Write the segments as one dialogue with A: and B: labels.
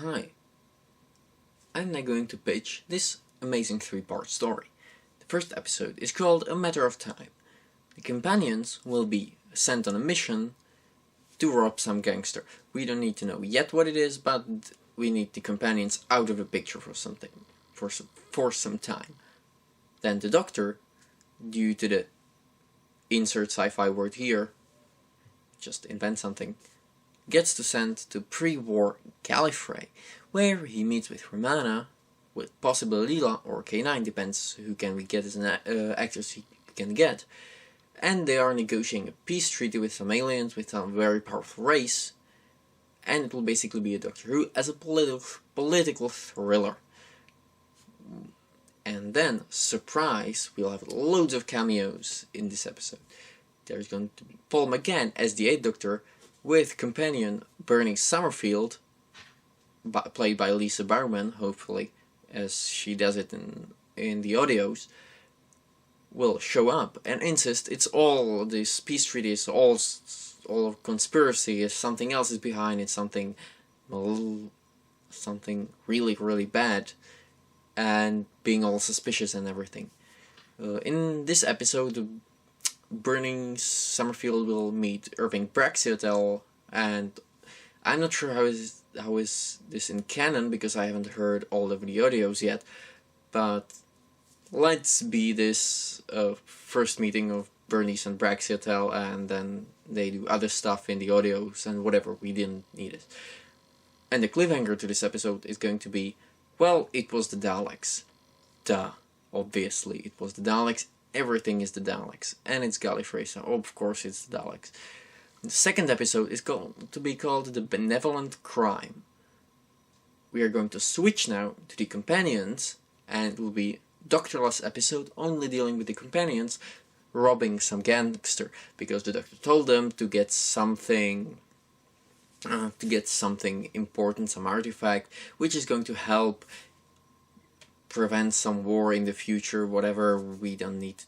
A: Hi, I'm now going to pitch this amazing 3-part story. The first episode is called A Matter of Time. The companions will be sent on a mission to rob some gangster. We don't need to know yet what it is, but we need the companions out of the picture for some time. Then the Doctor, due to the insert sci-fi word here, just invent something, gets to send to pre-war Gallifrey, where he meets with Romana, with possibly Leela or K9, depends who can we get as an actors he can get, and they are negotiating a peace treaty with some aliens, with some very powerful race, and it will basically be a Doctor Who as a political thriller. And then, surprise, we'll have loads of cameos in this episode. There's going to be Paul McGann as the 8th Doctor, with companion Bernie Summerfield, played by Lisa Bowerman, hopefully, as she does it in the audios, will show up and insist it's all this peace treaty is all conspiracy, is something else is behind it, something really, really bad, and being all suspicious and everything. In this episode, Bernie Summerfield will meet Irving Braxiatel, and I'm not sure how is this in canon, because I haven't heard all of the audios yet, but let's be this first meeting of Bernice and Braxiatel, and then they do other stuff in the audios and whatever, we didn't need it. And the cliffhanger to this episode is going to be, well, it was the Daleks. Duh. Obviously, it was the Daleks. Everything is the Daleks. And it's Gallifrey, so of course it's the Daleks. The second episode is going to be called The Benevolent Crime. We are going to switch now to the companions, and it will be Doctorless episode, only dealing with the companions robbing some gangster, because the Doctor told them to get something important, some artifact, which is going to help prevent some war in the future, whatever. We don't need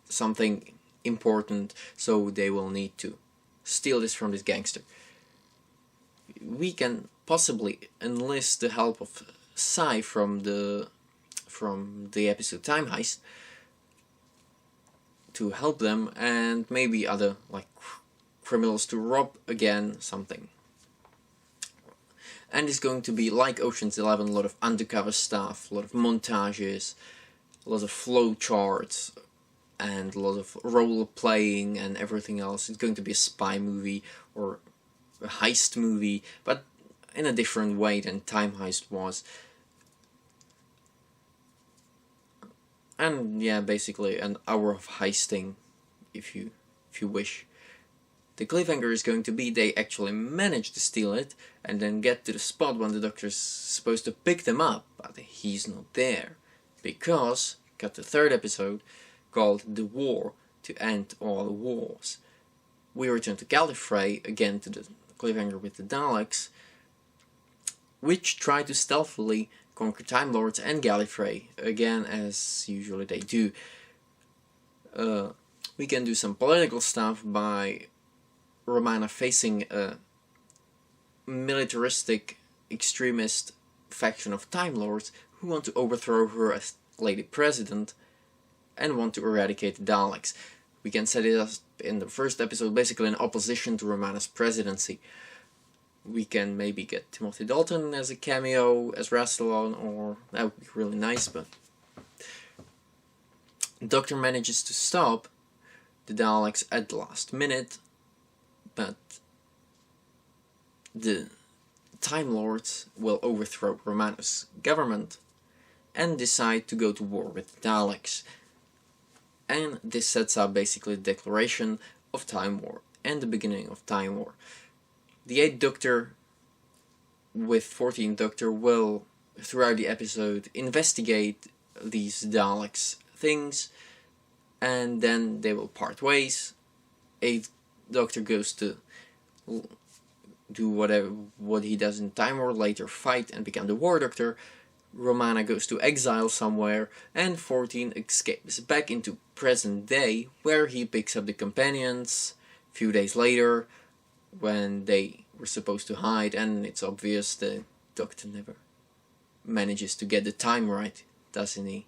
A: something important, so they will need to steal this from this gangster. We can possibly enlist the help of Sai from the episode Time Heist to help them, and maybe other criminals to rob again something. And it's going to be like Ocean's 11, a lot of undercover stuff, a lot of montages, a lot of flow charts, and a lot of role playing and everything else. It's going to be a spy movie or a heist movie, but in a different way than Time Heist was. And yeah, basically an hour of heisting, if you wish. The cliffhanger is going to be they actually manage to steal it, and then get to the spot when the Doctor's supposed to pick them up, but he's not there. Because, got the third episode, called The War to End All Wars. We return to Gallifrey, again to the cliffhanger with the Daleks, which try to stealthily conquer Time Lords and Gallifrey, again as usually they do. We can do some political stuff by Romana facing a militaristic extremist faction of Time Lords who want to overthrow her as Lady President and want to eradicate the Daleks. We can set it up in the first episode basically in opposition to Romana's presidency. We can maybe get Timothy Dalton as a cameo as Rassilon, or that would be really nice, but the Doctor manages to stop the Daleks at the last minute, but the Time Lords will overthrow Romana's government and decide to go to war with the Daleks. And this sets up basically the declaration of Time War and the beginning of Time War. The 8th Doctor with 14th Doctor will, throughout the episode, investigate these Daleks things, and then they will part ways. 8th Doctor goes to do what he does in Time War, later fight and become the War Doctor. Romana goes to exile somewhere, and 14 escapes back into present day, where he picks up the companions a few days later, when they were supposed to hide, and it's obvious that Doctor never manages to get the time right, doesn't he?